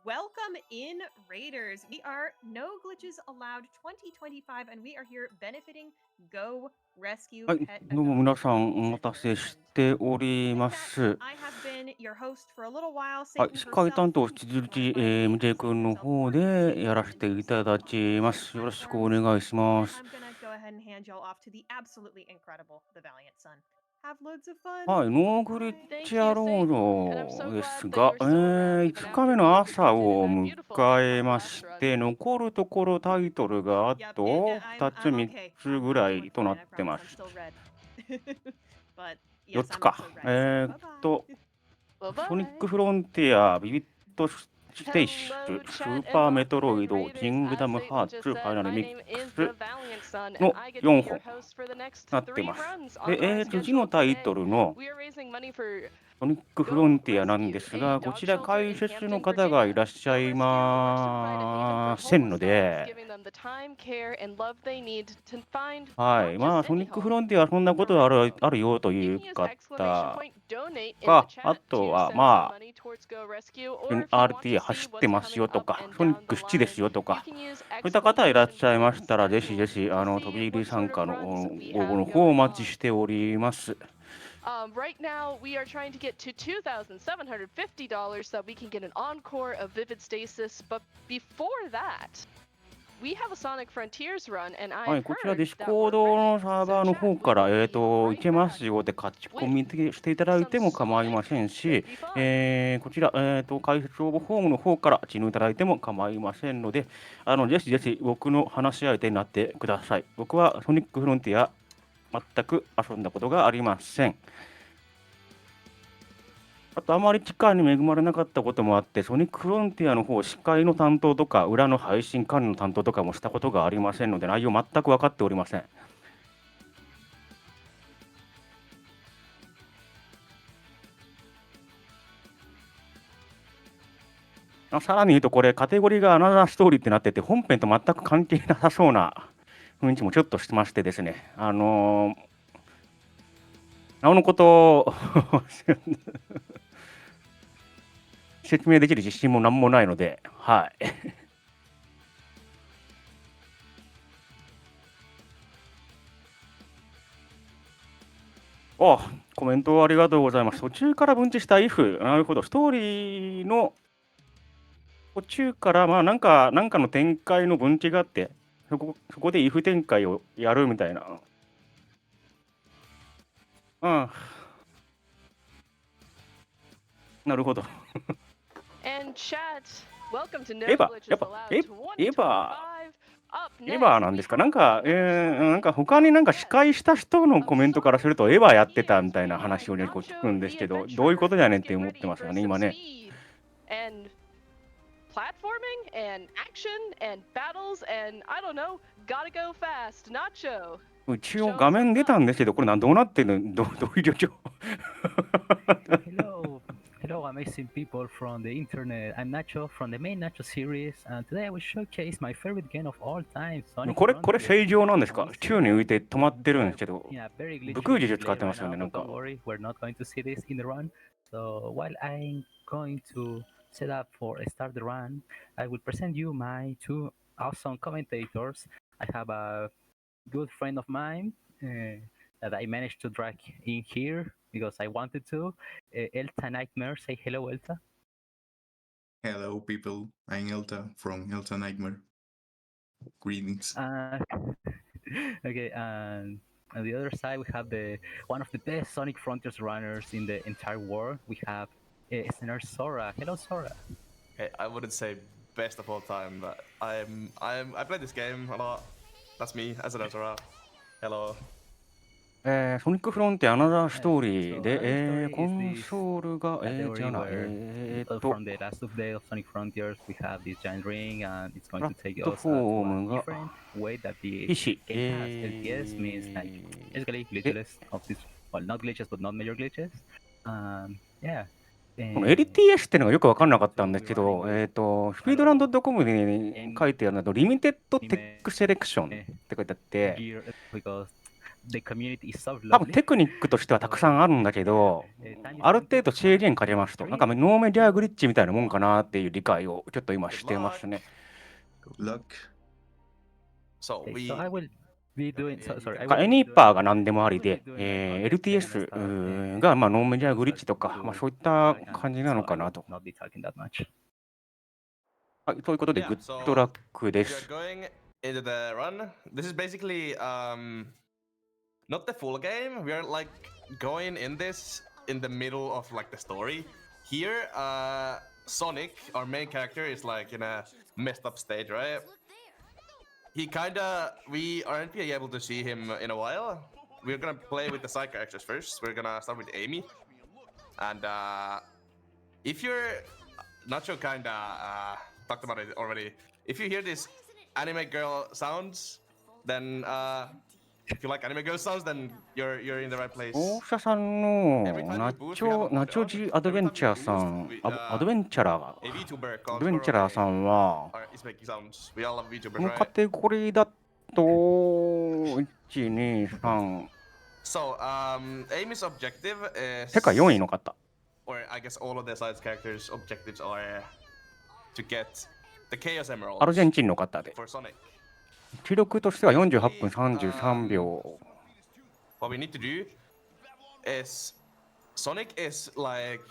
Welcome in, Raiders. We are No Glitches Allowed 2025, and we are here benefiting Go Rescue はい、Pet どうも皆 Adoption さんお in 待た Central せ Region. しており With ま that, す。I have been your host for a little while, はい、 Satan 司会 herself. 担当引き続 Wanted き、my MJ introing 君の yourself 方 part to で Satan やら and せて introduce いた yourself だ on きま different す。よろしくお platforms. 願いしま And す。I'm gonna go ahead and hand y'all off to the absolutely incredible, the Valiant Son. Have loads of fun. はい、ノーグリッ Bye. チ Thank 野 you, 郎 Satan, and I'm so です glad that が、you're still around 5 even 日目 after の we 朝 completed を that 迎 beautiful map え on the ま last し run. て、残るところタイトルがあ Yep, と I'm 2つ、3 okay. つぐ I'm ら doing いとな fine. っ I て promise ま I'm す。still red. But 4 yes, つ I'm か。also red. So bye bye. ソニッ Bye-bye. クフロンティア、ビビットステイシュ、Hello, ス chat ー and パーメ bots トロ and イド、キ raiders. ングダ As ムハ Satan ー just ツ、ファイ said, ナル my ミッ name ク is ス the Valiant Son, and の I get to be 4 your 本 host for the next なってま 3す。runs on our で、次の schedule タイト today. ルの We are raising money for ソニックフロン Go ティアなんで Rescue, す a が、こ dog ちら shelter 解 in 説の Hampton, 方がい Virginia. らっしゃ Go い Rescue will first provide a neighborhood ませんの homeless dogs, で、giving them the time, care, and love they need to find は not い。ま just あ、ソニ any ックフ home, ロンティアはそんな but the ことあ right る、home. あるよとい You う can use 方 !donate in the か、あ chat と to は、send some ま money towards Go Rescue, あ、or if you want to RTA see 走って what's ますよ coming と up か、 and ソニッ down ク the 7で line, すよと you か、 can use そういった方いらっ exclamation しゃいま point したら、ぜひぜ special ひ、to 飛び see 入り what 参 sort of 加の runs we 応募 have の方をお going 待ち on. しております。Right now, we are trying to get to $2,750 so that we can get an encore of Vivid Stasis. But before that, we have a Sonic Frontiers run, and は I've い、こちらディ heard ス that コー we're ド ready. のサー So バーの chat, 方 we から、will い be right けま back すよって書き込 with みしていただい some ても構い Sonic. ません Should し、 be fun. こちら、解説応募フォームの方から記入いただいても構いませんので、ぜひぜひ僕の話し相手になってください。僕はソニックフロンティア、全く遊んだことがありません。あと、あまり機会に恵まれなかったこともあって、ソニックフロンティアの方、司会の担当とか、裏の配信管理の担当とかもしたことがありませんので、内容全く分かっておりません。さらに言うと、これ、カテゴリーがアナザーストーリーってなってて、本編と全く関係なさそうな雰囲気もちょっとしてましてですね、なおのこと説明できる自信もなんもないので、はい。あ、コメントありがとうございます。途中から分岐した if、なるほど、ストーリーの途中から、まあ、なんかの展開の分岐があって、そこで if 展開をやるみたいな。うん。なるほど。And chat, welcome to エ No ヴァ、や Glitches っぱ、Allowed エヴァ、 2025. Up エヴァ next, なん we ですか。なん have か、 another なん story. か他になんか司 Yes, 会した人の of コメントからす Sonic ると、エヴァやってたみたい Frontiers, な we 話 have をね、こう聞くんですけど、どういう NachoTheAdventurer. ことやねん Let's って思って get ます ready よ for ね、 some 今ね。 speed and platforming and action and battles and I don't know, gotta go fast. Nacho, 一応 show 画 him 面 some 出た love. んですけど、これどうなってるの、どういう状況Hello, amazing people from the internet. I'm Nacho from the main Nacho series, and today I will showcase my favorite game of all time, Sonic これ Frontier. 正常なんですか。 We 宙に浮いて止まってるん are ですけど、 in a very 武 glitchy 空術使っ display てま right すよね、 now, なん but か。 don't worry, we're not going to see this in the run. So while I'm going to set up for start the run, I will present you my two awesome commentators. I have a good friend of mine that I managed to drag in here because I wanted to. Elta Nightmare, say hello, Elta. Hello, people. I'm Elta from Elta Nightmare. Greetings. Okay, and on the other side we have the one of the best Sonic Frontiers runners in the entire world. We have listener Sora. Hello, Sora. Okay, I wouldn't say best of all time, but I played this game a lot. That's me as an Ezra. Hello. ソニックフロンティアアナザーストーリー So で、 another story コ is ン this ソールが、違 category うな、 where from the last of the Sonic Frontiers we have this giant ring and it's プ going ラ to ッ take ト us フォ to ー a ムが different way that the 騎士、 game has. LTS means like basically glitchless of this, well, not glitches but not major glitches. Yeah. この LTS っていうのがよく分かんなかったんですけど、スピードランドットコムに書いてあるのと、リミテッドテックセレクションって書いてあって、gear because the community is so 多分 lovely. テクニックとしてはたくさんあるんだけど、ある程度制限かけますと、なんかノーメディアグリッチみたいなもんかなっていう理解をちょっと今してますね。 Good luck. So Okay, we so I will be doing. So sorry. I か will エ be ニー doing- パーが何でもあり I will で、 be doing LTS Step-by-step, がまあノーメディアグリッチとか、 to まあ、そういったlearn, 感じなの so か I な will と。 not be talking that much. はい、ということで、 Yeah, グッドラックで we are す。 going into the run. This is basically not the full game. We are like going in this in the middle of like the story. Here, Sonic, our main character, is like in a messed up stage, right? He kinda, we aren't be able to see him in a while. We're gonna play with the side characters first. We're gonna start with Amy. And if you're, Nacho kinda talked about it already. If you hear this anime girl sounds, then if you like anime girl sounds, then you're in the right place. 大下さんのナチョジアドベンチャーさん、アドベンチャラー、 A VTuber ア called ドベンチャラーさんは、 is making sounds. We all love こ VTubers, のカ right? テゴリーだと、1、2、3、 So, Amy's objective is 世界4位の方。 or I guess all of the side characters' objectives are to get the Chaos アルゼン Emeralds チンの方で、 for Sonic. 記録としては48分33秒。 What we need to do is Sonic is like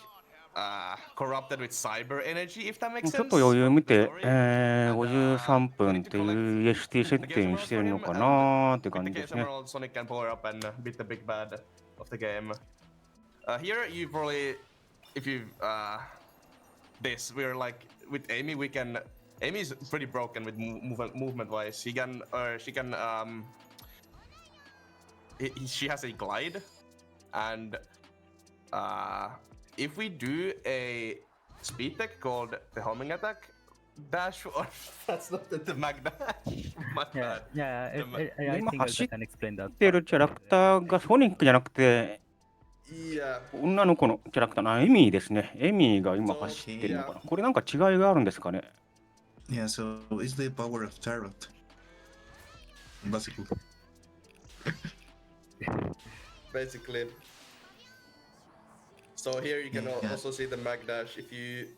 corrupted with cyber energy, if that makes ちょ sense. っと余裕見て、 And, 53分っていう EST 設定にしてるのかなーって感 with じ the です Chaos ね。 Emerald, Sonic can power up and beat the big bad of the game. Here you probably, if you this, we're like with Amy, we can. Amy's pretty broken with movement wise. He can, or she can. She has a glide, and if we do a speed tech called the homing attack dash, or that's not the mag dash. My Yeah, bad. yeah. I今 think I 走っ can explain that. てるキャラクターがソニックじゃなくて、 Yeah. 女の子のキャラクターのエミーですね。エミーが今走ってるのかな。これなんか違いがあるんですかね。 Yeah, so it's the power of Tarot. Basically. Basically. So here you can Yeah. also see the mag dash. If you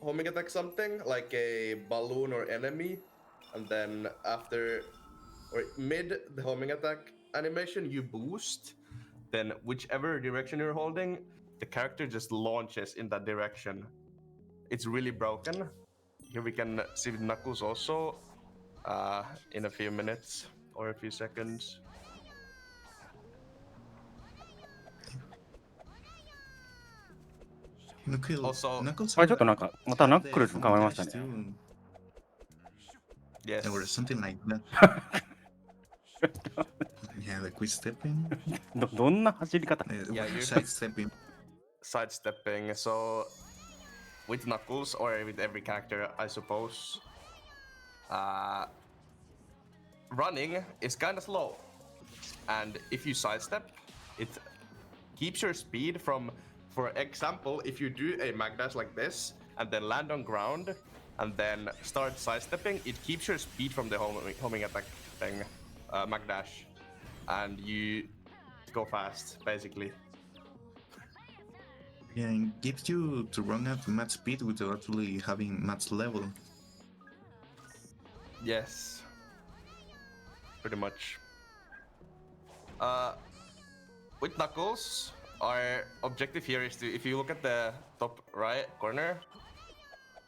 homing attack something like a balloon or enemy, and then after or mid the homing attack animation you boost, then whichever direction you're holding, the character just launches in that direction. It's really broken. Here we can see with Knuckles also in a few minutes or a few seconds. Knuckles あれちょっとなんかまたナックルズ変わりましたね。 Yes. Or something like that. Yeah, the quick stepping. どんな走り方？ Yeah, you- Side stepping. Sidestepping. So with Knuckles or with every character, I suppose, running is kind of slow, and if you sidestep, it keeps your speed from. For example, if you do a mag dash like this and then land on ground and then start sidestepping, it keeps your speed from the homing attack thing, mag dash, and you go fast basically. Yeah, and gives you to run at max speed without actually having max level. Yes. Pretty much. With Knuckles, our objective here is to, if you look at the top right corner,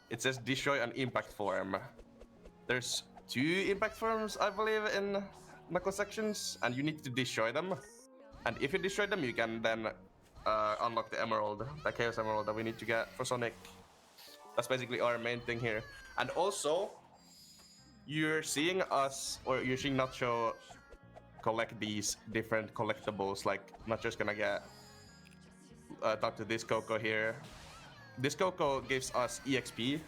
it says destroy an impact form. There's 2 impact forms, I believe, in Knuckles sections, and you need to destroy them. And if you destroy them, you can then unlock the emerald, the Chaos Emerald that we need to get for Sonic. That's basically our main thing here. And also, you're seeing us, or you're seeing Nacho collect these different collectibles. Like Nacho's gonna get talk to this Coco here. This Coco gives us EXP,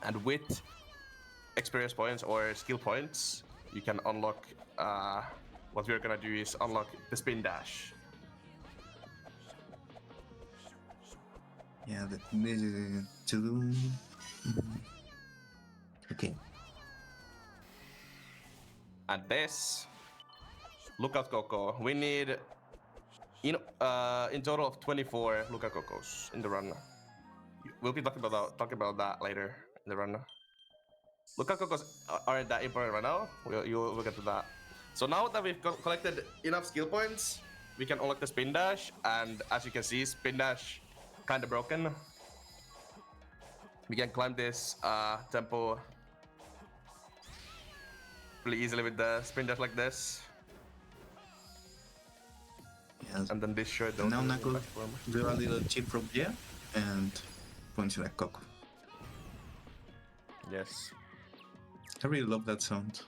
and with experience points or skill points, you can unlock. What we're gonna do is unlock the spin dash. Yeah, to do. Okay. And this Lookout Coco. We need in total of 24 Lookout Cocos in the run. We'll be talking about that later in the run. Lookout Cocos aren't that important right now. We'll get to that. So now that we've collected enough skill points, we can unlock the spin dash, and as you can see, spin dash kind of broken. We can climb this temple really easily with the spin dash like this. Yes. And then destroy those. And now Nacho do a little chip from here and punch like Coco. Yes. I really love that sound.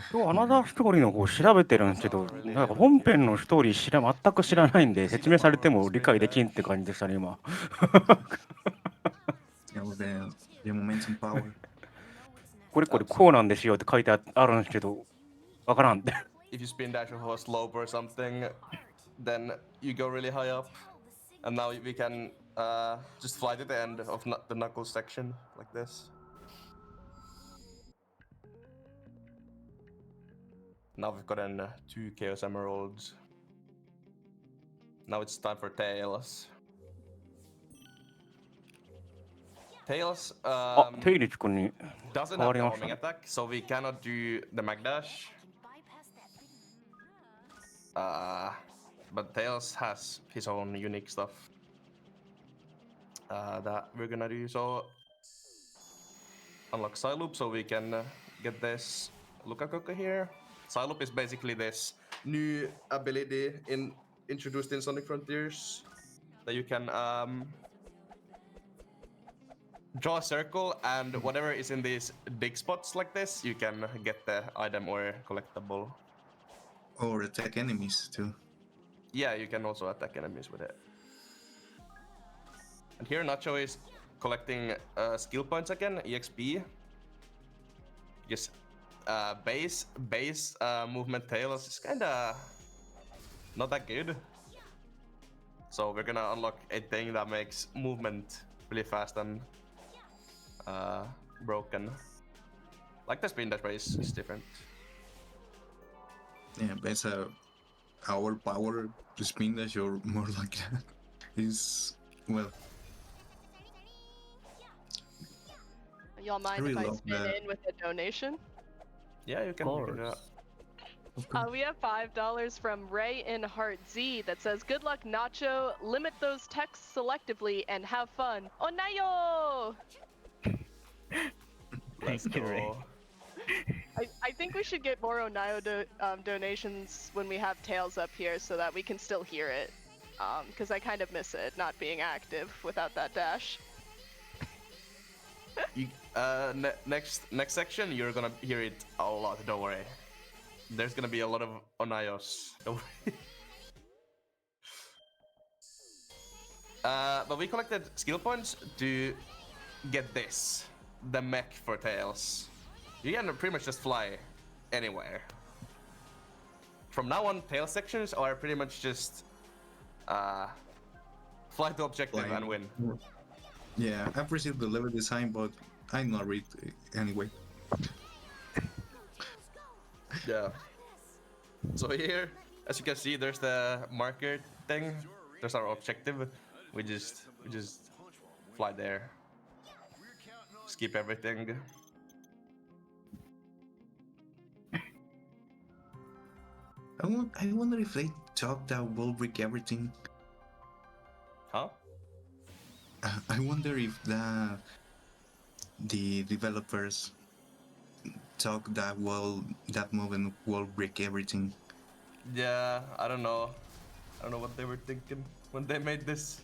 今日アナザーストーリーの方調べてるんですけど、なんか本編のストーリー全く知らないんで、説明されても理解できんって感じでしたね、今。Yeah, with the momentum power. これこうなんですよって書いてあるんですけど、わからんって。If you spin dash off a slope or something, then you go really high up. And now we can just fly to the end of the knuckles section like this. Now we've gotten 2 Chaos Emeralds. Now it's time for Tails. Tailsテイリチ君に doesn't 変 have わ the りました homing ね。 attack, so we cannot do the mag dash. But Tails has his own unique stuff that we're gonna do. So unlock Psyloop so we can get this Lukakoka here. Psyloop is basically this new ability introduced in Sonic Frontiers that you can draw a circle, and whatever is in these big spots like this, you can get the item or collectible. Or attack enemies too. Yeah, you can also attack enemies with it. And here Nacho is collecting skill points again, EXP. Just base movement Tails is kinda not that good. So we're gonna unlock a thing that makes movement really fast and broken. Like the spin dash, but it's different. Yeah, but it's our power to spin dash or more like that is, well, Y'all mind really if I love spin that. in with a donation? Yeah, you can do that. Of course. We have $5 from Ray in Heart Z that says, "Good luck, Nacho. Limit those texts selectively and have fun." Onayo! Let's Thank you, Ray. go. I think we should get more Onayo donations when we have Tails up here so that we can still hear it. Because I kind of miss it not being active without that dash. Next section, you're gonna hear it a lot. Don't worry. There's gonna be a lot of Onayos. Don't worry. But we collected skill points to get this, the mech for Tails. You can pretty much just fly anywhere. From now on, Tails sections are pretty much just fly to objective Flying. and win. Yeah, I appreciate the level design, but I not read anyway. Yeah. So here, as you can see, there's the marker thing. There's our objective. We just fly there. Skip everything. I wonder if they talk that will break everything. Huh? I wonder if the developers talk that movement will break everything. Yeah, I don't know. I don't know what they were thinking when they made this.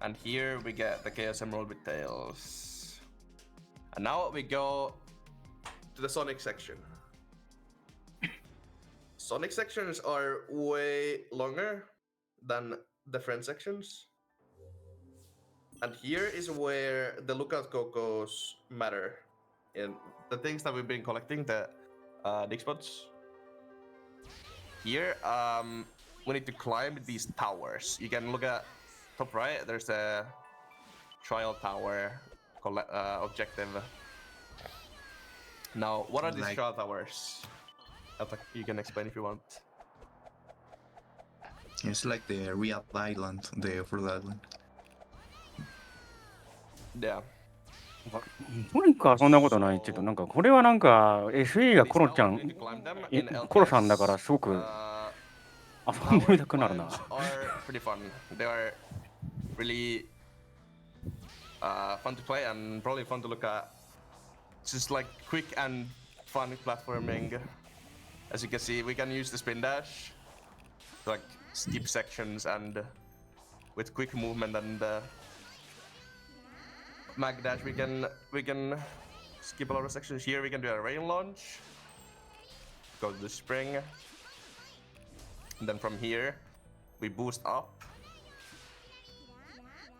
And here we get the Chaos Emerald with Tails. And now we go to the Sonic section. Sonic sections are way longer than the friend sections. And here is where the Lookout Cocos matter. And the things that we've been collecting, the dig spots. Here, we need to climb these towers. You can look at top right, there's a trial tower objective. Now, what are these Like- trial towers? You can explain if you want. It's like the real island, the Fruit Island. Yeah. ソニックはそんなことないけど、なんかこれはなんか SE が These コロちゃ towers, ん you need to climb them in LPS. コロさんだからすごく 遊んでみたくなるな。 climbs are pretty fun. They are really fun to play and probably fun to look at. Just like quick and fun platforming. As you can see, we can use the spin dash to like skip sections and with quick movement and mag dash we can skip a lot of sections. Here we can do a rain launch. Go to the spring. And then from here, we boost up.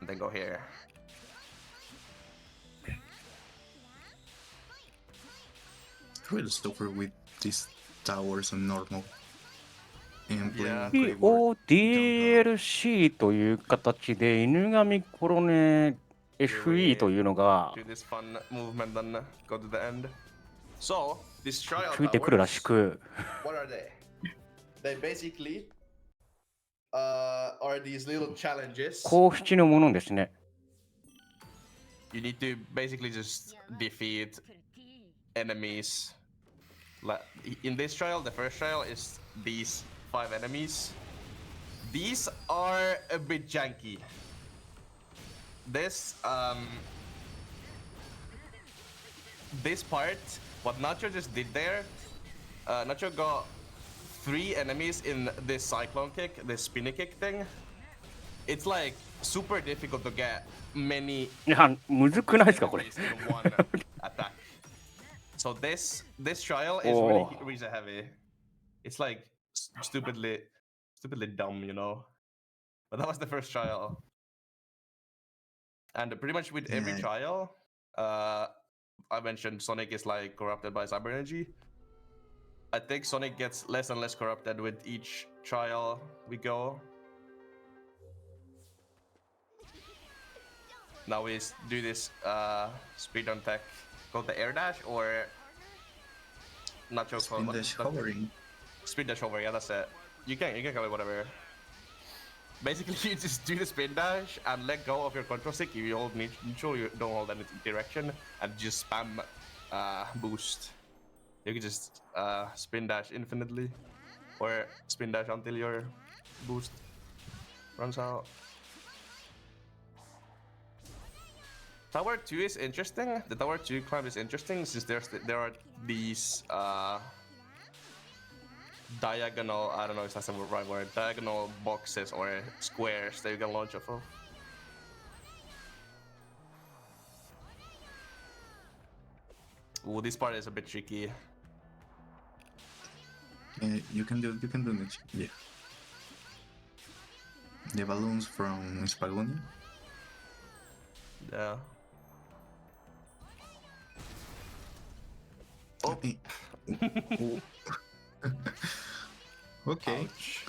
And then go here. Really suffer with these towers on normal. And playing Yeah. on keyboard. DLC という形で犬神コロネ FE というのが Do this fun movement and go to the end. So, these trial ついてくるらし towers, く、 what are they? They basically are these little challenges. 公式のものですね。 You need to basically just defeat enemies. In this trial, the first trial is these 5 enemies. These are a bit janky. This part, what Nacho just did there, Nacho got 3 enemies in this cyclone kick, this spinny kick thing. It's like super difficult to get many いや、むずくないですかこれ。 enemies in one attack. So this trial is really Oh. reason heavy. It's like stupidly dumb, you know. But that was the first trial. And pretty much with every Yeah. trial, I mentioned Sonic is like corrupted by cyber energy. I think Sonic gets less and less corrupted with each trial we go. Now we do this speedrun tech called the air dash or Nacho Spin dash hovering. Speed dash over, yeah, that's it. You can call it whatever. Basically, you just do the spin dash and let go of your control stick. If you hold neutral, you don't hold any direction, and just spam boost. You can just spin dash infinitely, or spin dash until your boost runs out. Tower 2 is interesting. The Tower 2 climb is interesting since there are these diagonal, I don't know if that's the right word, diagonal boxes or squares that you can launch off of. Ooh, this part is a bit tricky. Yeah, you can do it. Yeah. The balloons from Spagonia. Yeah. Oh. Oh. Okay. Ouch.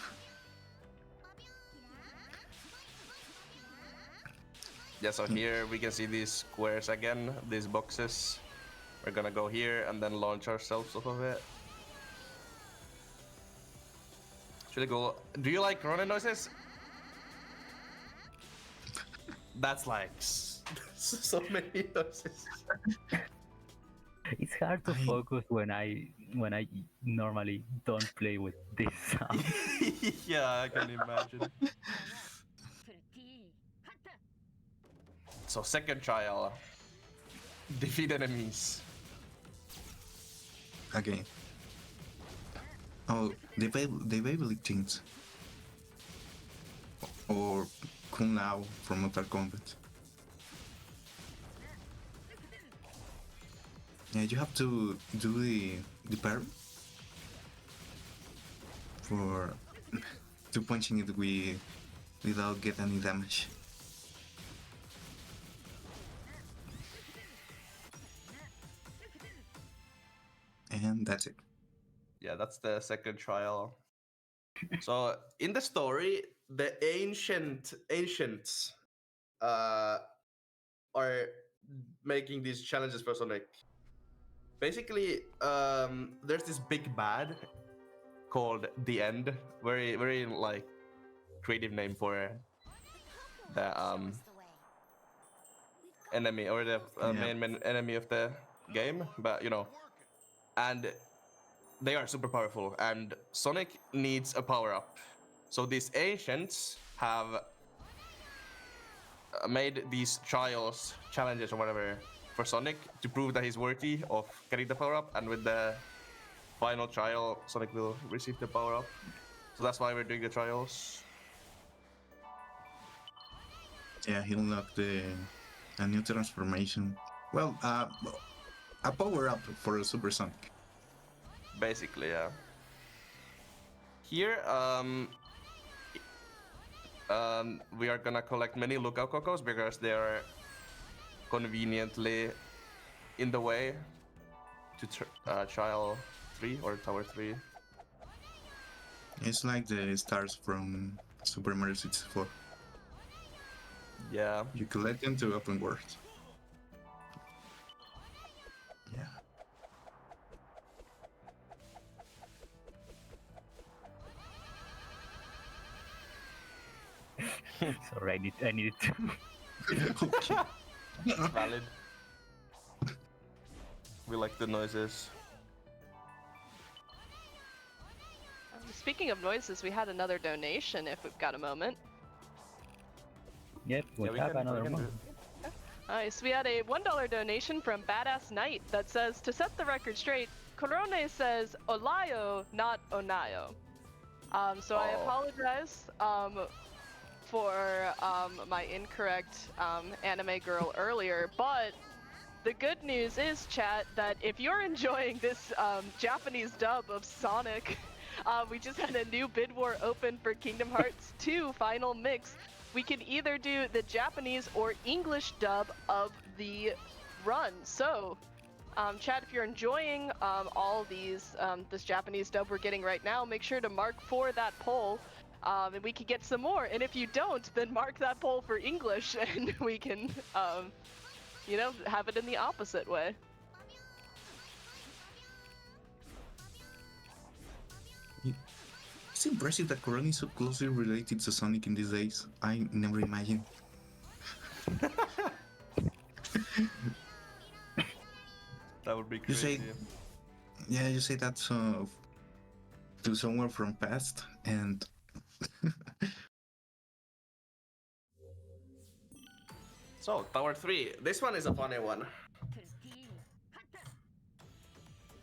Yeah, so here we can see these squares again, these boxes. We're gonna go here and then launch ourselves off of it. Should I go? Do you like running noises? That's like so many noises. It's hard to focus when I normally don't play with this sound. Yeah, I can imagine. So second trial. Defeat enemies. Okay. Oh, the Beyblade teams. Or Kung Lao from Mortal Kombat. Yeah, you have to do the parry for to punching it without get any damage. And that's it. Yeah, that's the second trial. So in the story, the ancients are making these challenges for Sonic. basically, there's this big bad called the End. Very like creative name for the enemy or the main enemy of the game, but you know, and they are super powerful, and Sonic needs a power up. So these ancients have made these trials, challenges, or whatever for Sonic to prove that he's worthy of getting the power up, and with the final trial, Sonic will receive the power up. So that's why we're doing the trials. Yeah, he unlocked a new transformation. Well, a power up for a Super Sonic. Basically, yeah. Here, we are gonna collect many lookout cocos because they are conveniently in the way to trial 3 or tower 3. It's like the stars from Super Mario 64. Yeah. You collect them to open world. Yeah. Sorry, I needed to. Okay. It's valid. We like the noises. Speaking of noises, we had another donation if we've got a moment. Yep, we have another one. Nice. We had a $1 donation from Badass Knight that says, to set the record straight, Korone says Olayo, not Onayo. So I apologize for my incorrect anime girl earlier, but the good news is, chat, that if you're enjoying this Japanese dub of Sonic, we just had a new bid war open for Kingdom Hearts 2 Final Mix. We can either do the Japanese or English dub of the run. So, chat, if you're enjoying all these, this Japanese dub we're getting right now, make sure to mark for that poll, and we can get some more. And if you don't, then mark that poll for English, and we can, you know, have it in the opposite way. It's impressive that Korone is so closely related to Sonic in these days. I never imagined. That would be You crazy. say, yeah, you say that to someone from past, and So, Tower 3. This one is a funny one.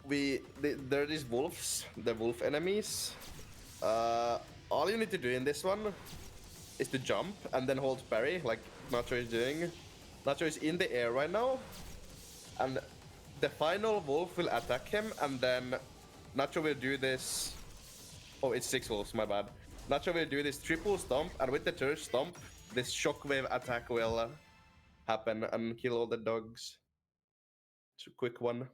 There are these wolves, the wolf enemies. All you need to do in this one is to jump and then hold parry, like Nacho is doing. Nacho is in the air right now, and the final wolf will attack him, and then Nacho will do this. Oh, it's 6 wolves, my bad. Nacho will do this triple stomp, and with the third stomp, this shockwave attack will happen and kill all the dogs. It's a quick one.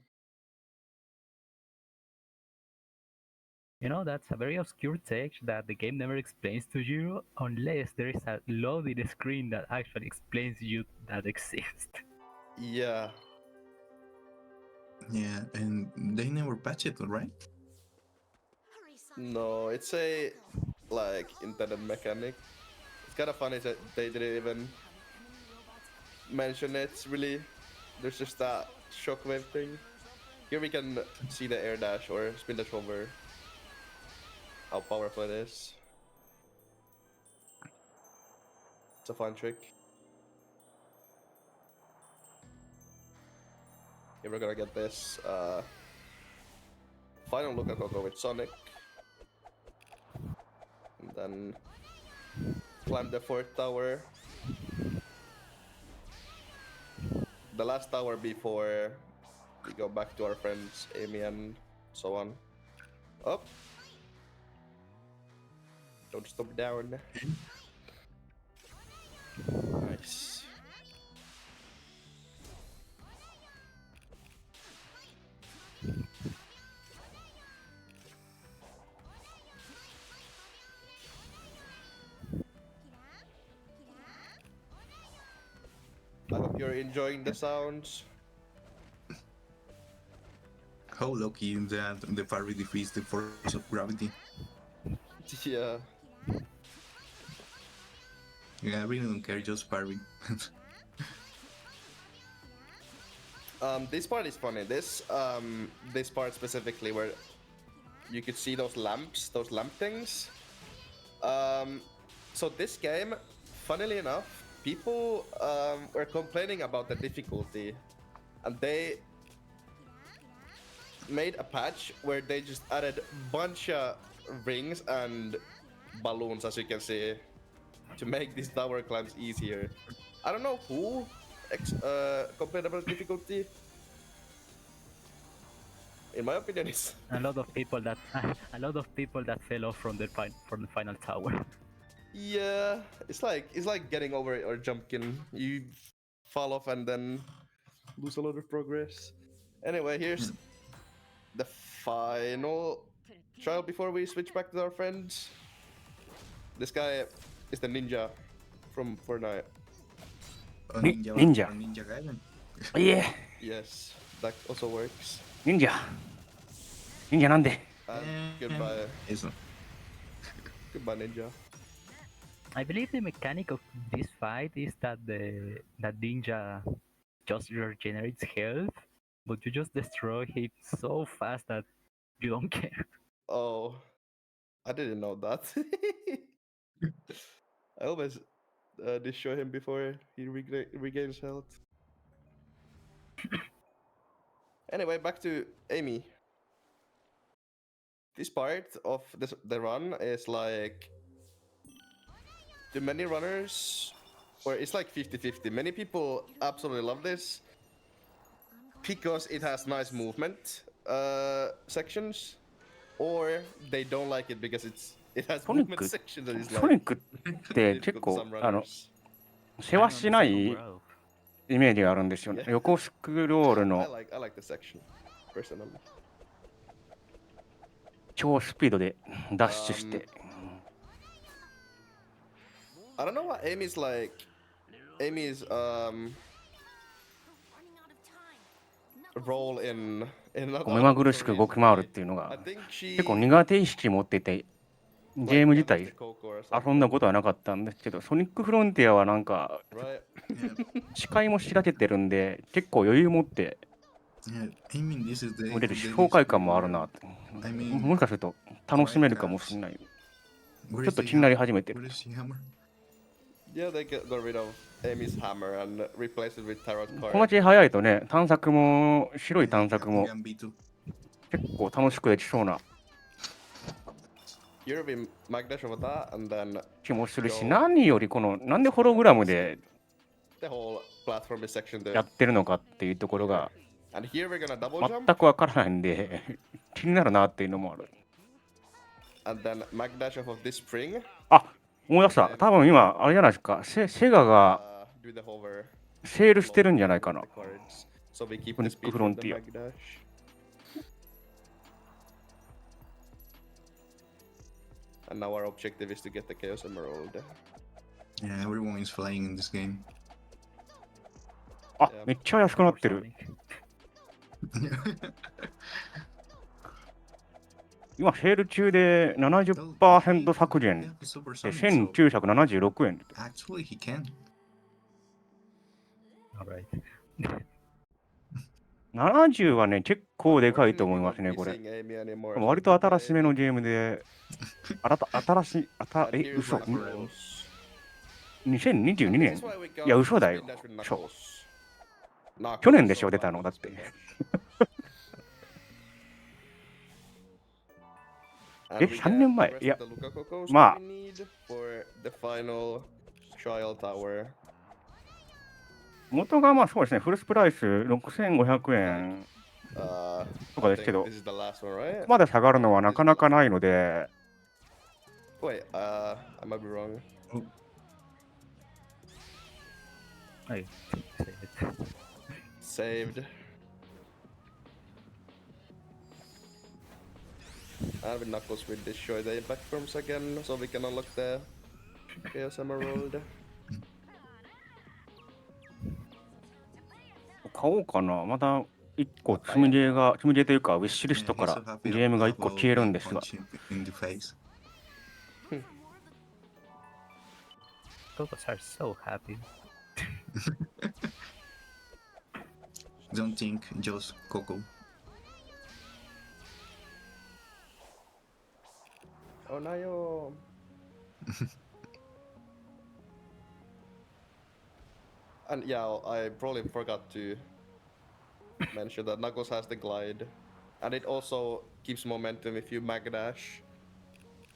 You know, that's a very obscure tech that the game never explains to you unless there is a loaded screen that actually explains you that exists. Yeah. yeah, and they never patch it, right? No, it's a like internet mechanic. It's kind of funny that they didn't even mention it. Really, there's just that shockwave thing. Here we can see the air dash or spin dash over. How powerful it is. It's a fun trick. Here we're gonna get this final look at Coco with Sonic. And then climb the 4th tower. The last tower before we go back to our friends Amy and so on. Up. Don't stop down. Nice. I hope you're enjoying the sounds. how lucky that the parry defeats the force of gravity. Yeah. Yeah, I really don't care, just parry. This part is funny. This part specifically where you could see those lamp things. So this game, funnily enough, people were complaining about the difficulty, and they made a patch where they just added bunch of rings and balloons, as you can see, to make these tower climbs easier. I don't know who complained about difficulty. In my opinion, it's A lot of people that fell off from the final tower. yeah. It's like getting over it or jumping. You fall off and then lose a lot of progress. Anyway, here's the final trial before we switch back to our friends. This guy is the ninja from Fortnite. Ninja. Or Ninja Gaiden. Yeah. Yes, that also works. Ninja. Ninja なんで Goodbye, Eso. goodbye, ninja. I believe the mechanic of this fight is that that ninja just regenerates health, but you just destroy him so fast that you don't care. Oh, I didn't know that. I always destroy him before he regains health. Anyway, back to Amy. This part of the run is like to many runners, or it's like 50-50. Many people absolutely love this because it has nice movement sections, or they don't like it because it has movement Sonic- sections that is ソニッ like クって結 difficult to 構 some runners. 世話しな I'm い on the second row. イメージがあるんですよね。 Yeah. 横スクロール I の like the section personally. 超スピードでダッシュして、 I don't know what Amy's like. Amy's role in 目まぐるしく動き回るっていうの I が think she 結構苦手意識持ってて、ゲーム自体 like Coco or something, 遊んだことはなかったんですけど、ソニックフロンティアはなんか right? Yeah, 視界もしらけてるんで、結構余裕持って yeah. I mean, this is the. 見れるし、 the 爽快感もある where- なって。 I mean, もしかすると楽しめるかもしれない。 where ちょ is っと the 気になり hammer? 始めて Where る。 is the hammer? Yeah, they got rid of Amy's hammer and replaced it with tarot この card. 街早いとね、探索も、白い探索も Gambito. 結構楽しくできそうな You're in Magdash over that, and then 気もするし、何よりこの、なんでホログラムで the whole platform is section や there. ってるのかっていうところが And here we're gonna double 全 jump, くわからないんで、気になるなっていうのもある。 and then Magdash off of this spring. あ、思い出した。多分今、あれじゃないですか、セガが Do the hover. セールしてるんじゃないかな。 The cards. So we keep Sonic the speed from the Frontier. Magdash. And now our objective is to get the Chaos Emerald. Yeah, everyone is flying in this game. あ、めっちゃ安くなってる。 今、セール中で 70% 削減 Yeah, Super で Sonic, so 1976円。 actually he can. Alright. 70はね、結構でかいと思いますね、これ。 Missing Amy anymore, 割と新しめのゲームで、新しい、 And here's 嘘 Knuckles. 2022 That's 年 why we got いや、嘘だよ Spin Dash with そう Knuckles. 去年でしょ、 Knuckles 出たの。 so だって。 Spin Dash. え、 And we 3 get 年 the 前 rest いや、 of the Lucacocos まあ that we need for the final trial tower. 元がまあそうですね、フルスプライス6500円 とか I ですけ think ど、 this is the last one, こ right? こまで下がるのはなかなかないので、 Wait, I might be wrong. I saved it. Saved. And with Knuckles, we destroy the impact forms again, so we can unlock the Chaos Emerald. 買おうかな。まだ1個積みゲーというか、ウィッシュリス Yeah, トか he's ら so happy ゲームが1個 about 消えるん being ですが、 punched in the face. Cocos are so happy. Don't think just Coco. Oh no. And yeah, I probably forgot to mention that Knuckles has the glide, and it also keeps momentum if you mag dash,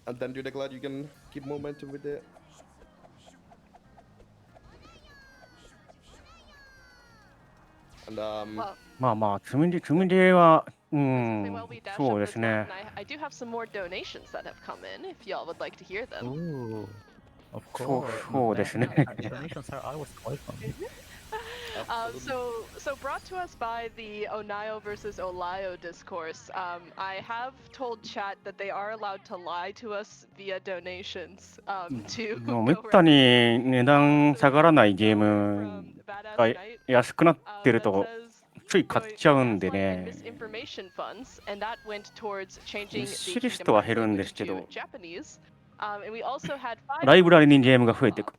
and then do the glide. You can keep momentum with it. And Well, まあまあ、積みゲーは、while we dash そう up で this す mountain, ね。I do have some more donations that have come in if y'all would like to hear them. Ooh, of そう course. そうですね。 Donations are always welcome. So brought to us by the Onayo versus Olayo discourse, I have told chat that they are allowed to lie to us via donations to もうめったに値段下がらないゲームが安くなってるとつい買っちゃうんでね。ウィッシュリストは減るんですけど、ライブラリにゲームが増えてくる。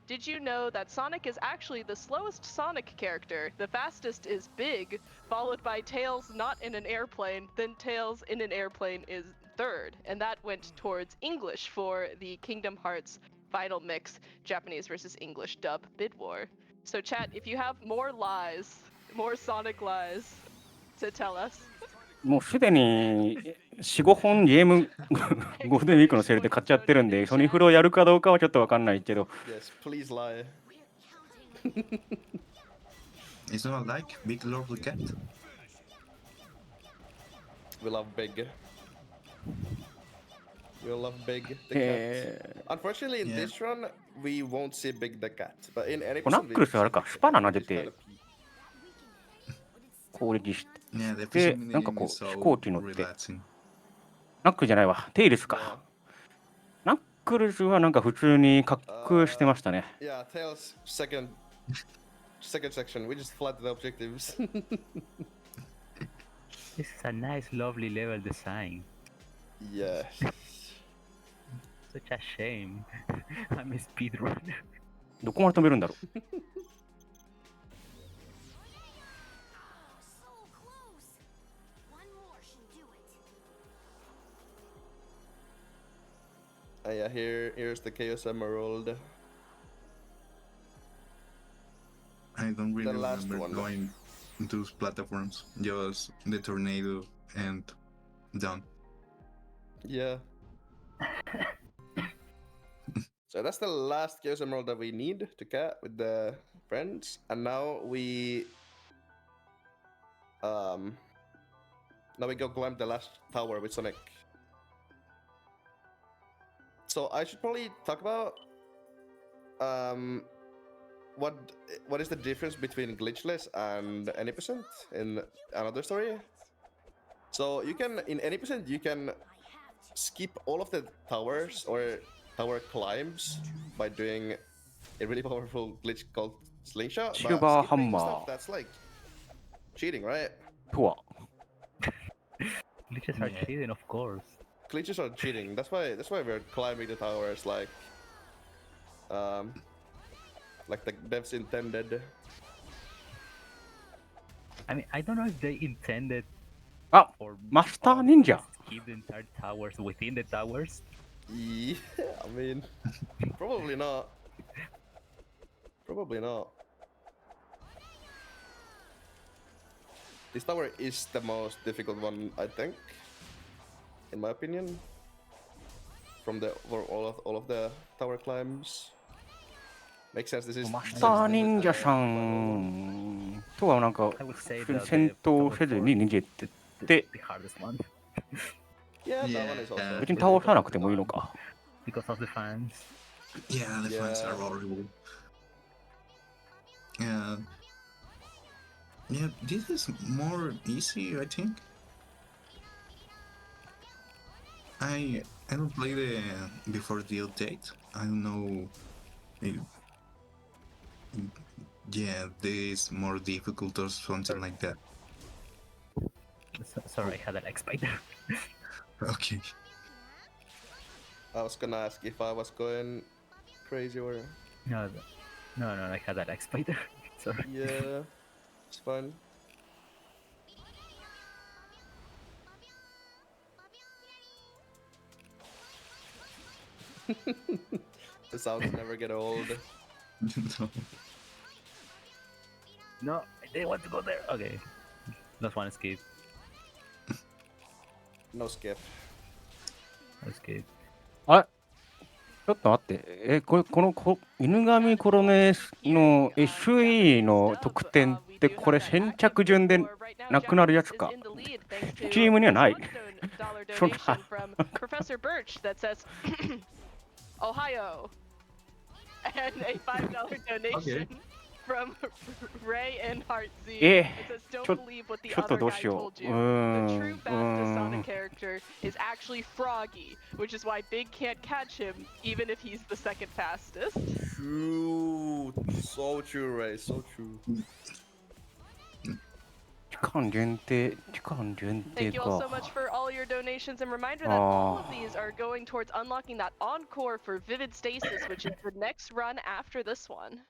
Did you know that Sonic is actually the slowest Sonic character? The fastest is Big, followed by Tails not in an airplane, then Tails in an airplane is third. And that went towards English for the Kingdom Hearts Final Mix Japanese versus English dub bid war. So chat, if you have more lies, more Sonic lies to tell us. もうすでに4、5本ゲームゴールデンウィークのセールで買っちゃってるんで、ソニフロやるかどうかはちょっとわかんないけど。Yes, please lie. It's not like Big Lord the Cat. We love Big. We love Big the cat. Unfortunately, in this run, we won't see Big the cat. But in any ナックルスあれか、スパナ投げて攻撃して、なんかこう飛行機乗って、ナックルじゃないわ、テイルスか。ナックルスはなんか普通に滑空してましたね。Yeah, Tails second section. We just flat the objectives. This is a nice, lovely level design. Yeah. Such a shame. I'm a speedrunner. どこまで止めるんだろう。Yeah, here's the Chaos Emerald. I don't really The last remember one. going into those platforms. Just the tornado and done. Yeah. So that's the last Chaos Emerald that we need to cat with the friends, and now we go climb the last tower with Sonic. So I should probably talk about what is the difference between glitchless and any percent in another story. So you can in any percent you can skip all of the towers or tower climbs by doing a really powerful glitch called Slingshot. Silver But skipping Hammer. stuff, that's like cheating, right? とは。Glitches are cheating, of course. Glitches are cheating. That's why we're climbing the towers like the devs intended. I mean, I don't know if they intended あ、 for マスター忍者。 keep the entire towers within the towers. Yeah, I mean, probably not. Probably not. This tower is the most difficult one, I think, in my opinion. For all of the tower climbs. Makes sense. This is マスター忍者さんとはなんか I would say 普通に that 戦闘せずに逃げてって、 the hardest one Yeah, that one is also. 別に倒さなくてもいいのか。 because of the fans. Yeah, the fans Yeah. are horrible. Yeah, this is more easy, I think. I don't play the before the update. I don't know if Yeah, this more difficult or something like that. Sorry, I had a lag spider. Okay. I was gonna ask if I was going crazy or. No, I had a lag spider. Sorry. Yeah, it's fine. The sounds never get old. No. No, I didn't want to go there. Okay. Last one skip. No skip. No skip. ちょっと待って、犬神コロネの FE の得点ってこれ先着順でなくなるやつか。チームにはない。そんな。Professor Birch that says Ohio and a $5 donation from Ray and Heart Z. It says don't believe what the other guy told you. The true fastest Sonic character is actually Froggy, which is why Big can't catch him even if he's the second fastest. True. So true, Ray. So true. Thank you all so much for all your donations, and reminder that all of these are going towards unlocking that encore for Vivid Stasis, which is the next run after this one.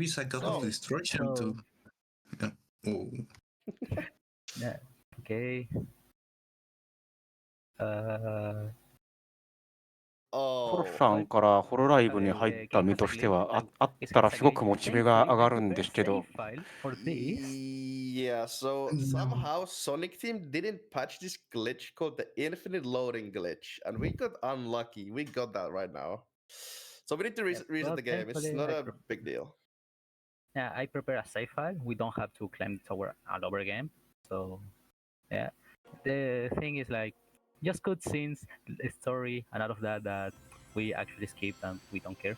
Is a god of destruction too. Yeah. Oh. Yeah. Okay. コロさんからホロライブに入った身としてはあったらすごくモチベが上がるんですけど。Yeah, so somehow Sonic Team didn't patch this glitch called the infinite loading glitch, and we got unlucky. We got that right now. So we need to reset the game. It's not a big deal. Yeah, I prepare a save file. We don't have to climb the tower all over again. So, yeah. The thing is like, just cutscenes, story, and all of that we actually skip and we don't care.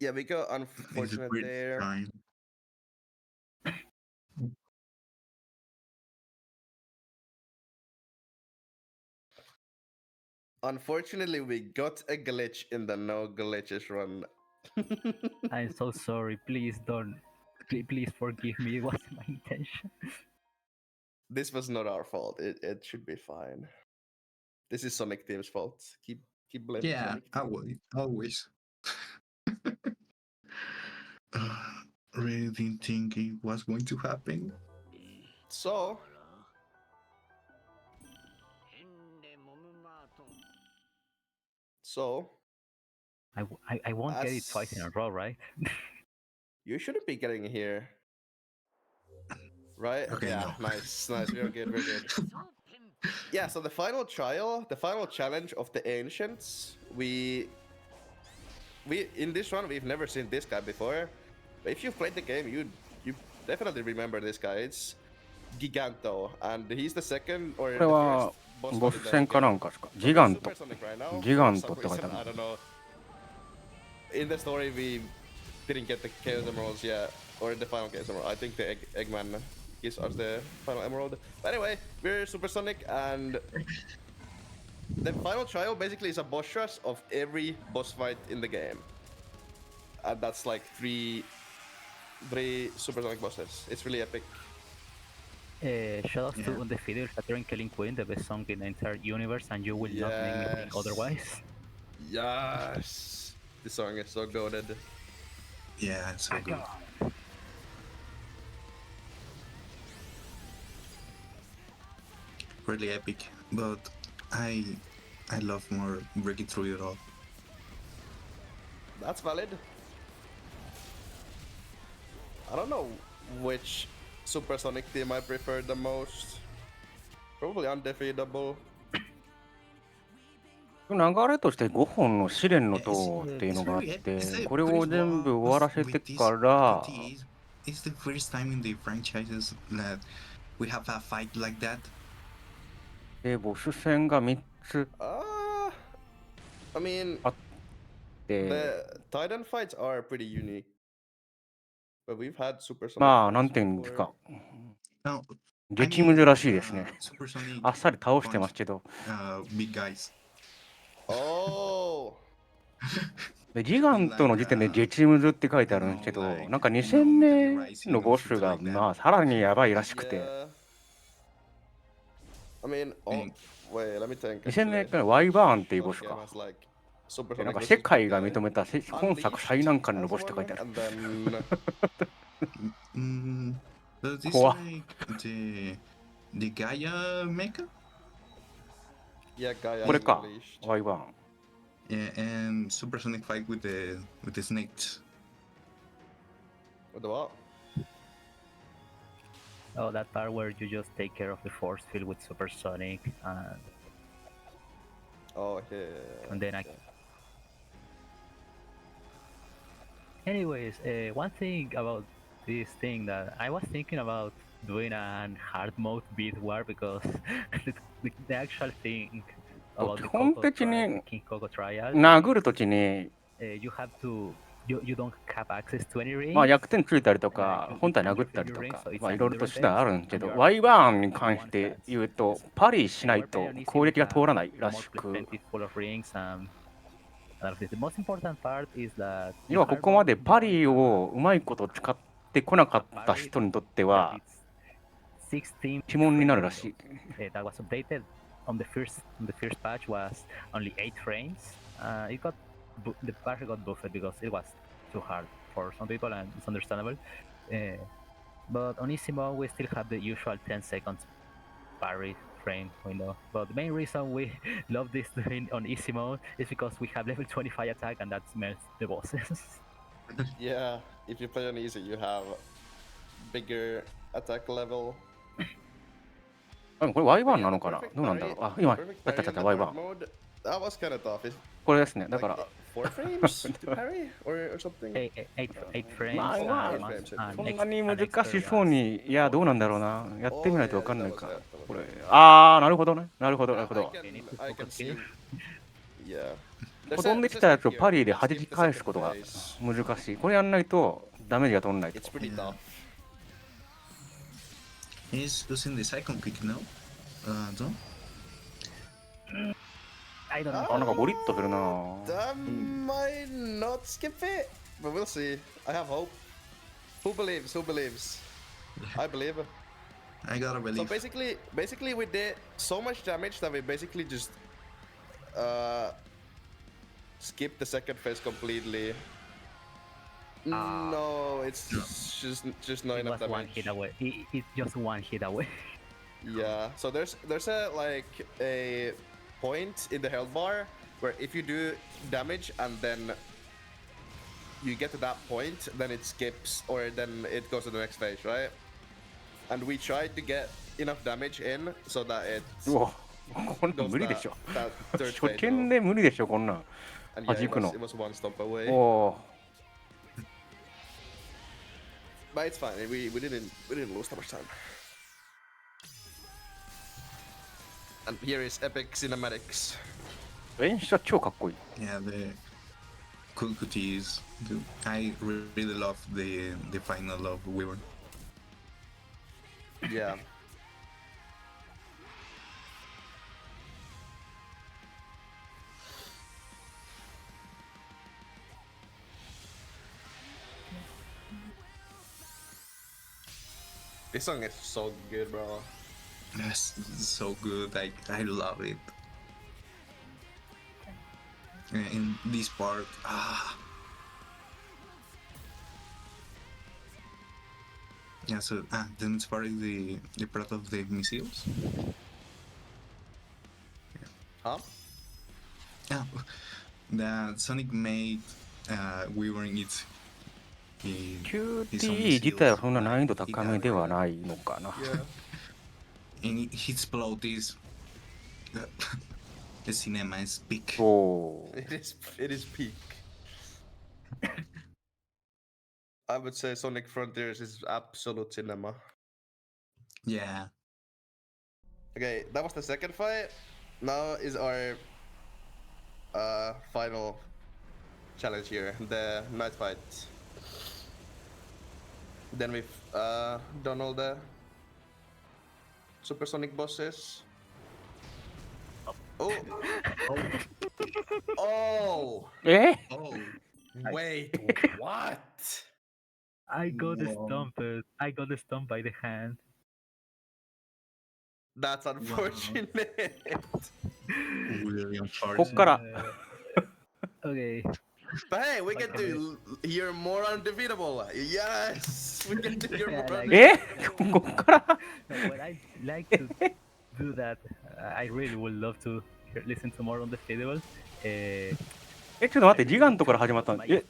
Yeah, we got unfortunate there. Unfortunately, we got a glitch in the no glitches run. I'm so sorry. Please don't. Please forgive me. It wasn't my intention. This was not our fault. It should be fine. This is Sonic Team's fault. Keep blaming Sonic Team. Always. Really didn't think it was going to happen. So I won't get it twice in a row, right? You shouldn't be getting here. Right? Okay, yeah, no. nice. We're good. Yeah, so the final challenge of the Ancients, we in this one we've never seen this guy before. But if you've played the game, you definitely remember this guy. It's Giganto, and he's the second or the first boss fight in the game. Super Sonic right now. For some reason, I don't know. In the story, we didn't get the Chaos Emeralds yet, or the final Chaos Emerald. I think the Eggman gives us the final Emerald. But anyway, we're Super Sonic, and the final trial basically is a boss rush of every boss fight in the game. And that's like three Super Sonic bosses. It's really epic. Shout out to Undefeated featuring Killing Queen, the best song in the entire universe, and you will not make me think otherwise. Yes! This song is so goated. Yeah, it's so good. Really epic, but I love more breaking through it all. That's valid. I don't know which Super Sonic team I prefer the most. Probably Undefeatable. 流れとして5本の試練の塔っていうのがあって、これを全部終わらせてから、It's the first time in the franchises that we have a fight like that. で、ボス戦が3つ I mean, あって、 the Titan fights are pretty unique. But we've had Super Sonic まあ、 fights なんていうんです before. か。Now, 激ムズらしいですね。 Supersonic あっさり倒してますけど。 big guys. Oh. でギガントの時点で激ムズって書いてあるんですけど、なんか2000年のボスがまあさらにやばいらしくて、 Yeah. I mean, oh, wait, let me think. 2000 Actually, 年からワイバーンっていうボ this ス game か。 has like でなん supersonic か glitches 世 big 界が guy, 認めた今作最難関のボスって書いてある。 and then Does this Cool. like the Gaia mecha? yeah, Gaia これ is か unleashed. ワイバーン。 Yeah, and supersonic fight with the snakes. What the what? Oh, that part where you just take care of the force field with supersonic, Oh, yeah. and then I. Anyways, one thing about this thing that I was thinking about doing a hard mode beat war because the actual thing about the基本 Coco 的 trial, に King Coco trial, 殴るときに you have to you don't have access to any rings. まあ弱点ついたりとか本体殴ったりとかまあいろいろと手段あるんですけど、ワイバーンに関して言うとパリしないと攻撃が通らないらしく、 full of rings and the most important part is that 要はここまでパリをうまいこと使ってこなかった人にとっては16鬼門になるらしい。 that was updated on the first patch was only 8 frames. It got the patch got buffed because it was too hard for some people and it's understandable. But on easy mode we still have the usual 10 seconds parry frame window. But the main reason we love this doing on easy mode is because we have level 25 attack and that melts the bosses. Yeah, if you play on easy, you have bigger attack level. これワイバーン Yeah, な the のかな、 perfect どうなんだ parry- ろう。あ、今 perfect やっ parry たやっ in た the ワイバー hard ン mode, that was kind of tough. It's これですね。だから like 4 frames to parry or something. 8 frames. まあ Oh, まあ eight frames, eight そ frames. んなに難しそうに、いやどうなんだろうな、やってみないとわかんないか Oh, yeah, that was it. これ。ああなるほどね、なるほどなるほ I ど。 I can see. Yeah. 飛んできたやつをパリで弾き返すことが難しい。これやんないとダメージが取んないと。 It's pretty tough. He's using the second kick now. Don't? I don't あ、なんかゴリッとするな。 That might not skip it, but we'll see. I have hope. Who believes? Who believes? I believe. I gotta So believe. basically we did so much damage that we basically just skipped the second phase completely. No, it's just not It enough was one damage. hit away. It's just one hit away. Yeah. So there's a like a point in the health bar where if you do damage and then you get to that point, then it skips or then it goes to the next phase, right? And we tried to get enough damage in so that it うわ、こんなん goes 無理でしょ。 that third 初 phase. 見で無理でしょ、こんなん。 And yeah, it 弾くの。 was one stop away. おお。 But it's fine. We didn't lose that much time. And here is epic cinematics. 演出は超かっこいい。 Yeah, the cool cuties. I really love the final of Weaver. Yeah. This song is so good, bro. Yes, so good. I love it. In this part, yeah. So the next part is the part of the missiles. Huh? Yeah, the Sonic made Weaver in its. QTE 自体はそんな難易度高めではないのかな。 Yeah. And his plot is the cinema is big. おお。 It is peak. I would say Sonic Frontiers is absolute cinema. Yeah. Okay, that was the second fight. Now is our final challenge here, the night fight. Then we've done all the supersonic bosses. Oh! Oh! Eh? Oh, Wait, what? I got Wow. stumped. I got stumped by the hand. That's unfortunate. really こっから。 Okay. But hey, we get Okay. to hear more undefeatable. Yes! We get to hear Yeah, more like- え undefeatable. こっから No, when I like to do that, I really would love to listen to more on the fiddle. え、ちょっと待って、ジガントから始まったんえ、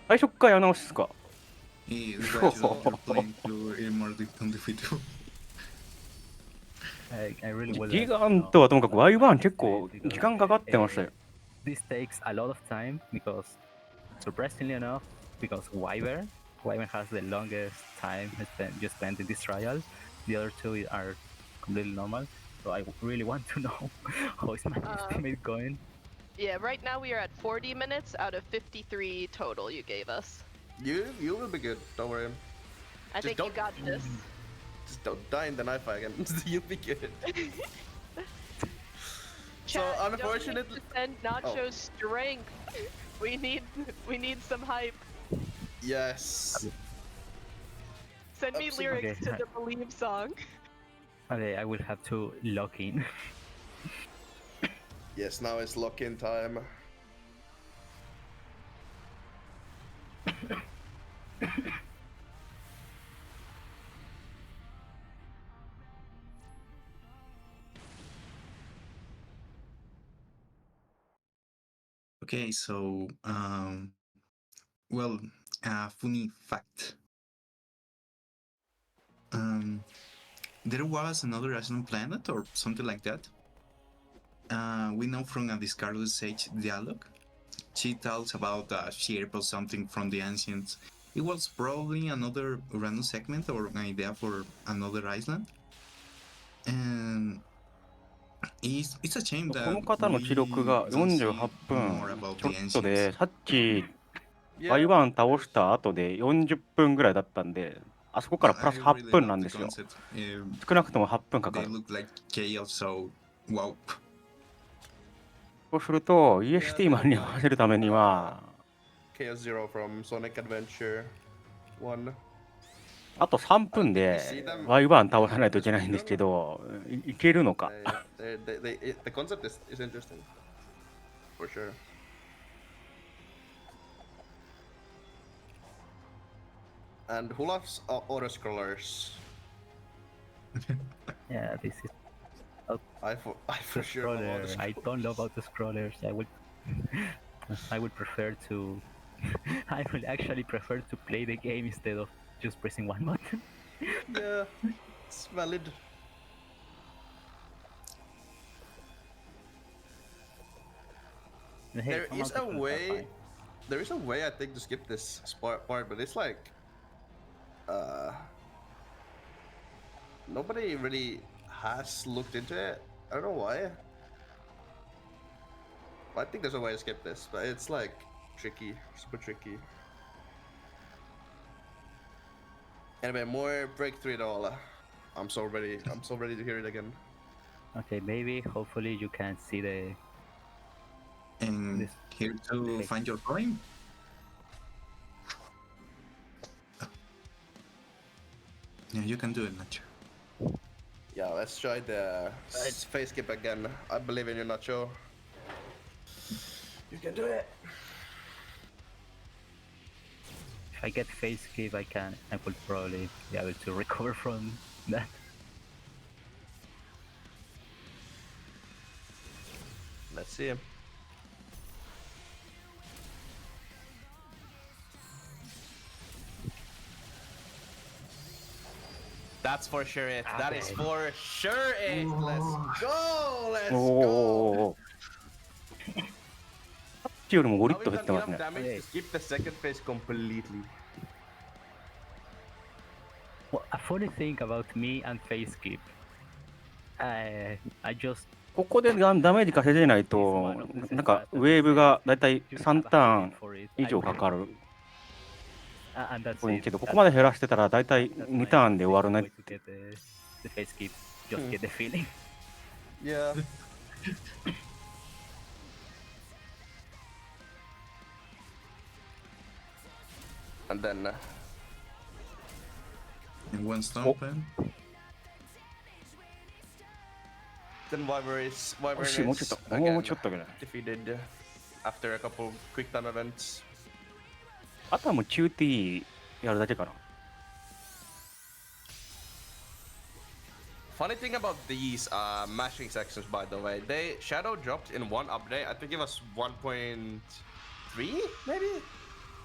最初っからやり直しっすか Hey, you're playing to more undefeatable. I really would ジ like to ガン know トはともかく Y1 結 how 構 to do 時間かかってましたよ。 This takes a lot of time because, surprisingly enough, because Wyvern has the longest time you spent in this trial. The other two are completely normal. So I really want to know how is my estimate going. Yeah, right now we are at 40 minutes out of 53 total you gave us. You will be good, don't worry. I think you don't- got this. Just don't die in the knife fight again. You'll be good. So, Chat, donate unfortunately- to send Nacho strength. We need some hype. Yes. Send me Absolutely. lyrics to Okay. the Believe song. Okay, I will have to lock in. Yes, now it's lock-in time. Okay, so well, funny fact. There was another Aslan planet or something like that. We know from a discarded sage dialogue. She tells about a shape or something from the ancients. It was probably another random segment or an idea for another island. And it's a shame こ that の方の記録が we don't see 48 more 分 about ちょ the っとで ancients. さっき Yeah. Y1 倒した後で40分ぐらいだったんであそこからプラス I 8 really 分 love なん the ですよ concept. 少なくとも8分かか They る look like chaos, so wow. そうすると EST マンに合わせるためには Chaos Zero from Sonic Adventure 1. あと3分で Y1 倒さないといけないんですけどいけるのか The concept is interesting. For sure. And who loves auto-scrollers? Yeah, this is I for sure love scroller. I auto-scrollers. don't love auto scrollers. I would prefer to. I would actually prefer to play the game instead of just pressing one button. Yeah, it's valid. And hey, There some is a auto-scrollers are way. fine. There is a way I think to skip this part, but it's like, nobody really has looked into it. I don't know why. I think there's a way to skip this, but it's like tricky, super tricky. Anyway, more breakthrough at all. I'm so ready. I'm so ready to hear it again. Okay, maybe hopefully you can see the. And This- here to okay. find your coin. Yeah, you can do it, Nacho. Yeah, let's try the face skip again. I believe in you, Nacho. You can do it. If I get face skip, I will probably be able to recover from that. Let's see. That's for sure it. That is Okay. for sure it. Let's go. Let's お go. おさっきよりも5リ Now ット we've 減って done ます enough ね damage to skip the second phase completely. Well, a funny thing about me and face skip. I just ここでダメージ稼げないとなんかウェーブがだいたい3ターン以上かかる And that's 多い it. けど、ここまで減らしてたら大体 That's 2 my ターンで終わる way ね。 to get the face keep. Just get the feeling. Yeah. And then In one stomp, man. Wyvern is 惜しい、もうちょっと、も again うちょっとぐらい。 defeated after a couple quick time events. あとはもう QT やるだけかな。Funny thing about these mashing sections, by the way, they shadow dropped in one update. I think it was 1.3, maybe?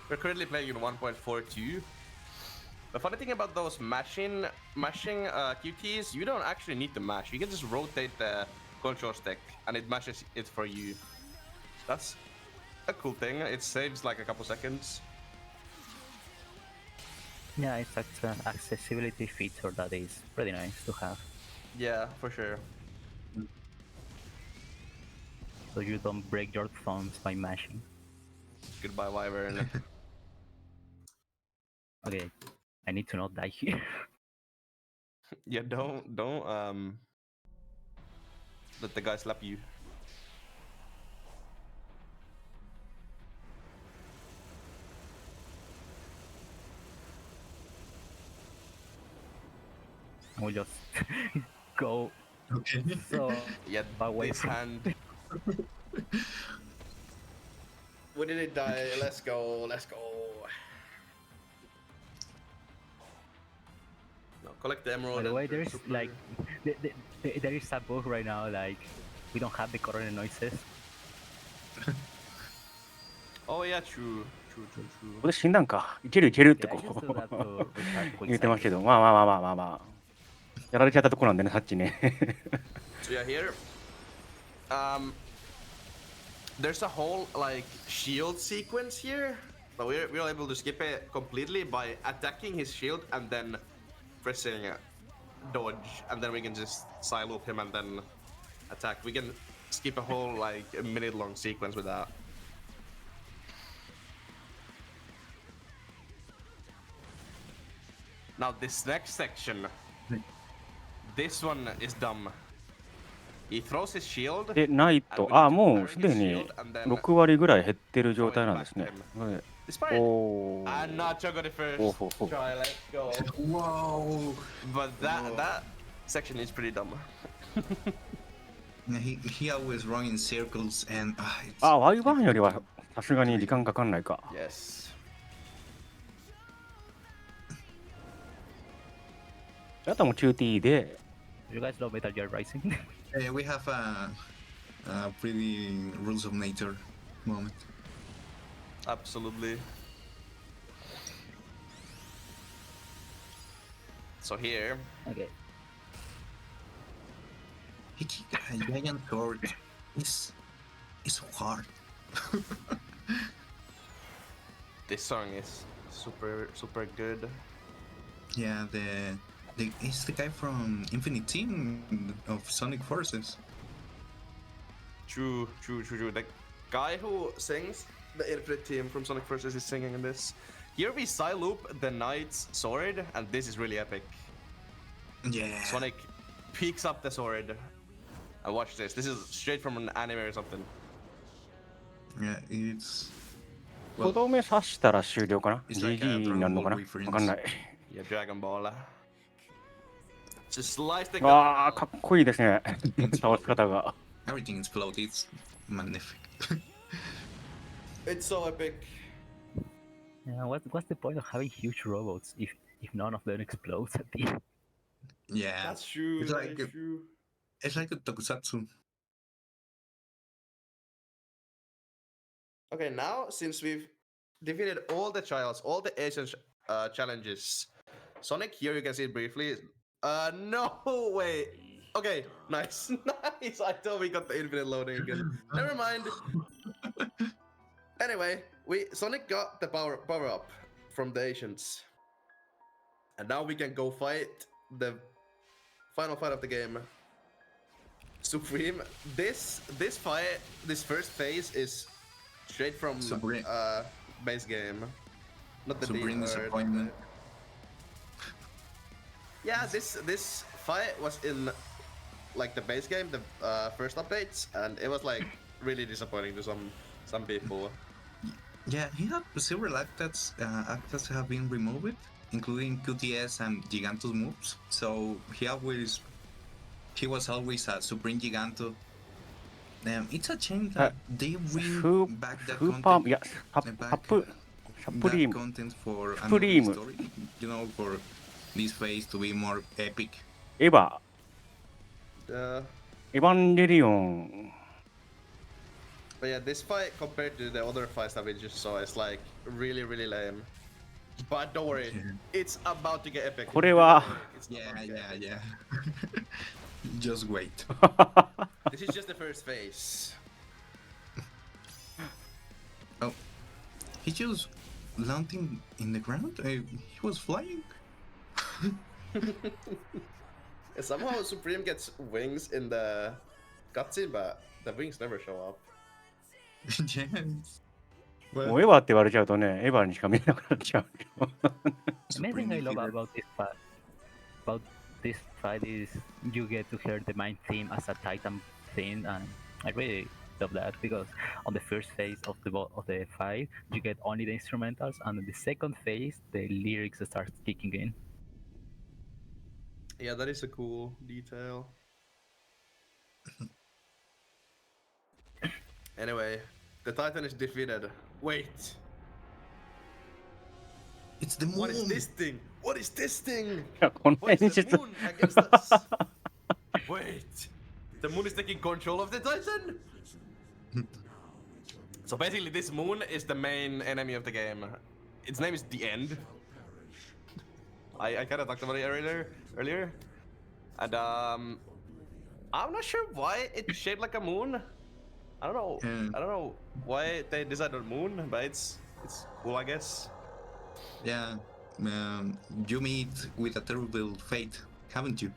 We're currently playing in 1.42. The funny thing about those mashing QTs, you don't actually need to mash. You can just rotate the control stick and it mashes it for you. That's a cool thing. It saves like a couple seconds. Yeah, it's such an accessibility feature that is pretty nice to have. Yeah, for sure. So you don't break your thumbs by mashing. Goodbye, Wyvern. Okay, I need to not die here. Yeah, don't let the guy slap you. We'll just go Okay. so Yeah, away this from. hand. We didn't die. Let's go. Let's go. No, collect the emerald. By the and way, turn there's super. like there is a bug right now. Like we don't have the corner noises. Oh yeah, true. ここで死んだんか。いけるいけるって Yeah, こ I just do that う to restart quick 言ってますけ cycles. ど、まあまあまあまあまあまあ。やられちゃったとこなんでね、さっきね。 So yeah, here, there's a whole like shield sequence here, but we're able to skip it completely by attacking his shield and then pressing dodge, and then we can just side loop him and then attack. We can skip a whole like a minute-long sequence with that. Now this next section, this one is dumb. He throws his shield. で、ナイト、あ、もうすでに6割ぐらい減ってる状態なんですね。はい This part. お And ー。 Nacho got it first. Oh. Try, let's go. Wow. But that section is pretty dumb. Yeah, he always run in circles and it's あ、Y1 よりはさすがに時間かかんないか。 Yes. あとはもう QT で、 You guys know Metal Gear Rising? we have a pretty rules of nature moment. Absolutely. So here, Okay. Hitting a giant sword is so hard. this song is super good. Yeah, it's the guy from Infinite Team of Sonic Forces. True. The guy who sings the Infinite Team from Sonic Forces is singing in this. Here we side loop the Knight's sword, and this is really epic. Yeah. Sonic picks up the sword. And watch this. This is straight from an anime or something. Yeah, it's とどめ刺したら終了かな。 It's like a GG になるのかな。 Dragon Ball reference. わかんない。 Yeah, Dragon Ball. Just slice the わあ、かっこいいですね。倒し方が。 everything is floated. It's magnific. It's so epic. Yeah, what's the point of having huge robots if none of them explodes at the end? Yeah. That's true. It's That like is true. It's like a tokusatsu. Okay, now since we've defeated all the trials, all the Asian challenges, Sonic here you can see it briefly. No way. Okay, nice, nice. I thought we got the infinite loading again. Never mind. Anyway, Sonic got the power up from the Asians, and now we can go fight the final fight of the game. Supreme. This fight, this first phase is straight from Supreme. base game. Not the Supreme D, or disappointment. Yeah, this fight was in like the base game, the first updates, and it was like really disappointing to some people. Yeah, he had several actas have been removed, including QTS and Giganto's moves. So he was always a Supreme Giganto. It's a shame that they bring back that スーパー、い content, や、サプ that リーム、 content for another Supreme. story. For this phase to be more epic. エヴァ、 Uh, エヴァンゲリオン、 but yeah, this fight compared to the other fights that we just saw is like really lame. But don't worry, it's about to get epic. これは It's Yeah, about to get yeah, epic. yeah. Just wait. This is just the first phase. Oh, he just landing in the ground? He was flying? Somehow Supreme gets wings in the cutscene, but the wings never show up. Yes. もうエヴァって言われちゃうとね、エヴァにしか見えなくなっちゃう。 The main thing I love defeated. about this fight is you get to hear the main theme as a Titan theme, and I really love that because on the first phase of the fight you get only the instrumentals, and in the second phase the lyrics start kicking in. Yeah, that is a cool detail. Anyway, the Titan is defeated. Wait, It's the moon. what is this thing? What is this thing? いやこの What 演 is the 出 moon against us? Wait, the moon is taking control of the Titan? So basically, this moon is the main enemy of the game. Its name is the End. I kind of talked about it earlier, and I'm not sure why it's shaped like a moon. I don't know. Yeah. I don't know why they designed a moon, but it's cool, I guess. Yeah. You meet with a terrible fate, haven't you?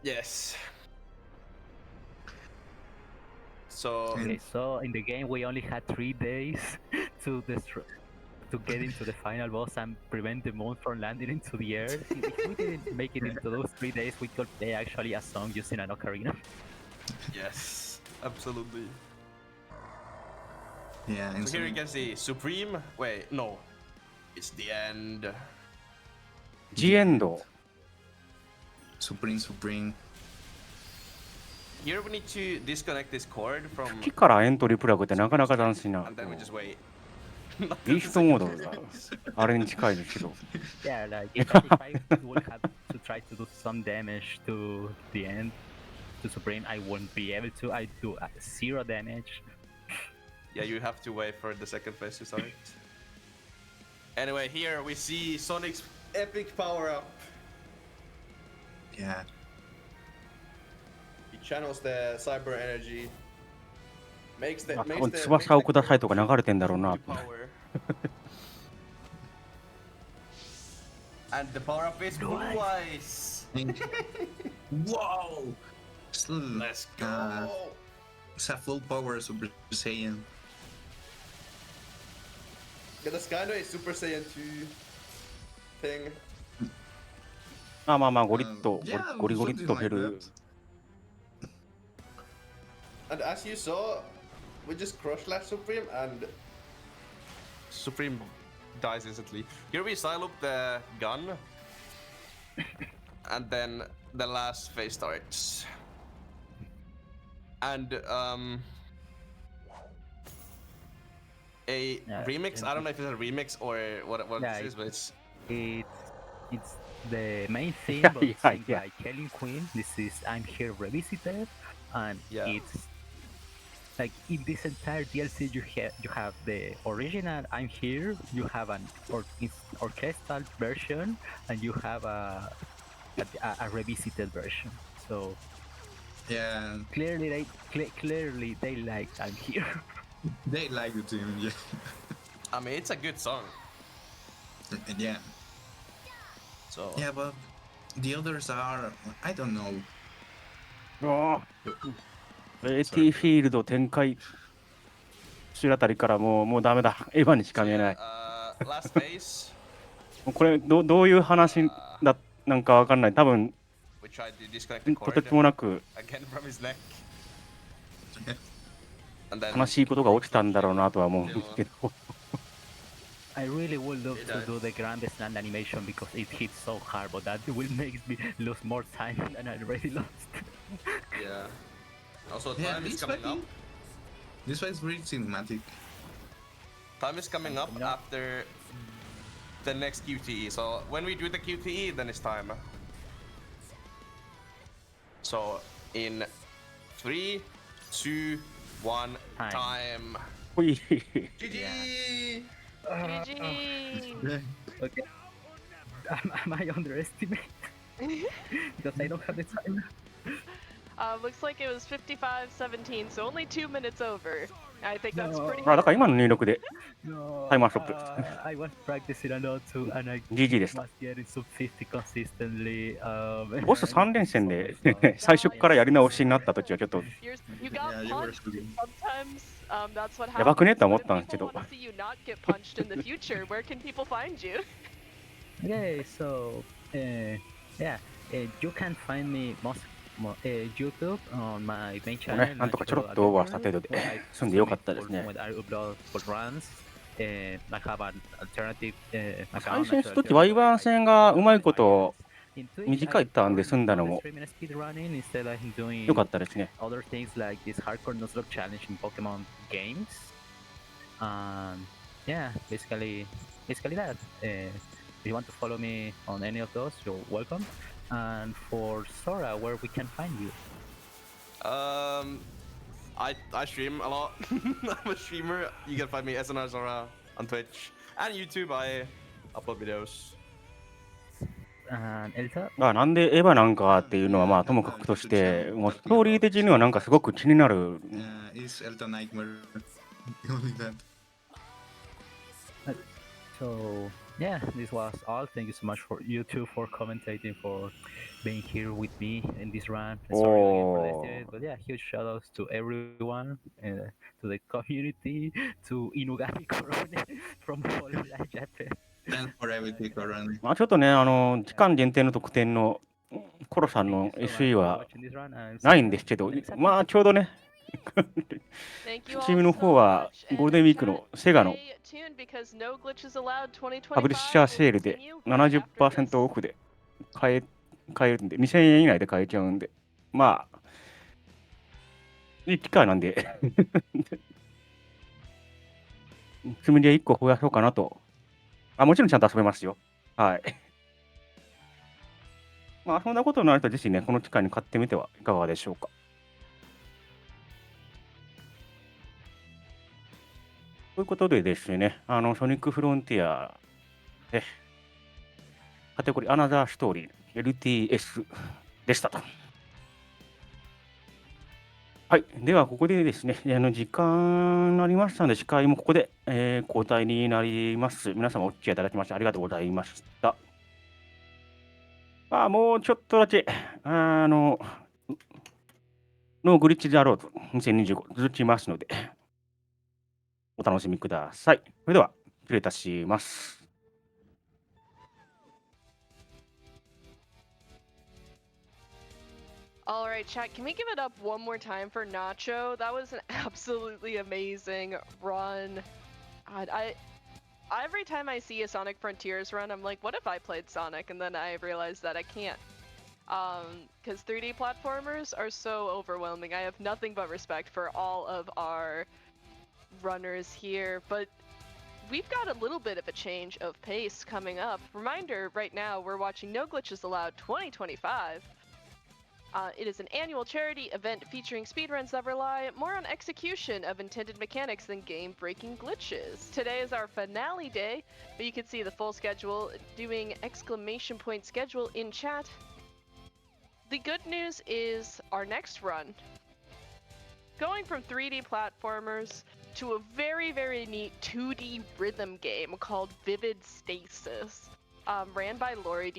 Yes. So Okay, so in the game we only had 3 days to get into the final boss and prevent the moon from landing into the earth. If we didn't make it into those 3 days, we could play actually a song using an ocarina. yes, absolutely. Yeah. And So here you can see Supreme. Wait, no, it's the End. ジエンド。 Supreme. Here we need to disconnect this cord from, 月からエントリープラグってなかなか斬新な。 and then we just wait. ビーストモードがあれに近いですけど。 Yeah, like if I would have to try to do some damage to the end, to Supreme, I wouldn't be able to. I do 0 damage. Yeah, you have to wait for the second phase to start. Anyway, here we see Sonic's epic power up. Yeah. He channels the cyber energy. Makes the 翼をくださいとか流れてんだろうな。 power. And the power up is blue eyes. Wow. Let's go. It's a full power Super Saiyan. Yeah, that's kind of a Super Saiyan 2 thing. まあまあまあ、ゴリッと、 Yeah, ゴリゴリっ something と like 減る。 And as you saw, we just crush Slash Supreme and Supreme dies instantly. Here we side loop the gun, and then the last phase starts. And a Yeah, remix. I don't know if it's a remix or what Yeah, this is, but it's It's the main theme, Yeah, but it's yeah, sung yeah. by Kelly Quinn. This is I'm Here Revisited, and Yeah. it's like in this entire DLC you have the original I'm Here, you have an orchestral version, and you have a revisited version. So Yeah. clearly they like I'm Here. They like the team, yeah. I mean it's a good song. Yeah. So Yeah, but the others are, I don't know. AT フィールド展開中あたりからもうダメだ。エヴァにしか見えない。last phase, これどういう話だなんかわかんない。多分 we tried to disconnect the とて cord つもなく again from his neck. And then 悲しいことが起きたんだろうなとは思うんですけど。I really would love It to does. do the grandest land animation because it hits so hard, but that will make me lose more time than I already lost. yeah. Also, Yeah, time is this coming up. fight, this fight is really cinematic. Time is coming up Yeah. after the next QTE. So when we do the QTE, then it's time. So in 3, 2, 1, Time. time. ほい GG! GG. Okay. Am I underestimate? Because I don't have the time. Looks like it was 55-17, so only 2 minutes over. I think that's No. pretty あだから今の入力で No, Time was up. I was practicing a lot too, and I GG でした。 was getting sub 50 consistently. ボス3連戦で So 最初からやり直しになった時はちょっと You got Yeah, you were punched. struggling. Sometimes that's what やばくね happens. って思っ But たん if ですけ people ど want to see you not get punched in the future, where can people find you? Okay, so yeah, you can find me YouTube on my main ね channel. なんとかちょろっとオーバーした程度で済んでよかったですね。 When I upload for runs, I have an alternative 最初にするときワイバー戦がうまいこと短いターンで済んだのも良かったですね。 Other things like this hardcore nuzlocke challenge in Pokemon games. And yeah, basically that. If you want to follow me on any of those, you're welcome. And for Sora, where we can find you? I stream a lot. I'm a streamer. You can find me SNR Zora on Twitch and YouTube. I upload videos. And Elsa? まあなんでエヴァなんかっていうのはまあともかくとして、もうストーリー的にはなんかすごく気になる。 Is Elta Nightmare only that? So yeah, this was all. Thank you so much for you two for commentating, for being here with me in this run. Sorry again for the estimate, but yeah, huge shout outs to everyone, to the community, to Inugami Corone from Fall Japan. Thanks for everything, Coron. まあちょっとね、期間限定の特典のコロさんの SE はないんですけど、まあちょうどね、 Thank you all チームの so 方は much. ゴールデンウィークのセガの Stay tuned because No Glitches Allowed パブリッシャーセールで 2025 70% オフで買えるんで、2000円以内で買えちゃうんで、まあ、いい機会なんで、積みで1個増やそうかなと。もちろんちゃんと遊べますよ。はい。まあ、そんなことになると、ぜひね、この機会に買ってみてはいかがでしょうか。ということでですね、ソニックフロンティアで、カテゴリーアナザーストーリー LTS でしたと。はい。では、ここでですね、時間になりましたので、司会もここで、交代になります。皆様お付き合いいただきましてありがとうございました。もうちょっとだけ、ノーグリッチであろうと2025続きますので、お楽しみください。それでは、失礼いたします。All right, chat, can we give it up one more time for Nacho? That was an absolutely amazing run. God, every time I see a Sonic Frontiers run, I'm like, what if I played Sonic? And then I realize that I can't. Because 3D platformers are so overwhelming. I have nothing but respect for all of our runners here, but we've got a little bit of a change of pace coming up. Reminder, right now we're watching No Glitches Allowed 2025. It is an annual charity event featuring speedruns that rely more on execution of intended mechanics than game-breaking glitches. Today is our finale day, but you can see the full schedule doing exclamation point schedule in chat. The good news is our next run, going from 3D platformers to a very, very neat 2D rhythm game called Vivid Stasis, ran by Lori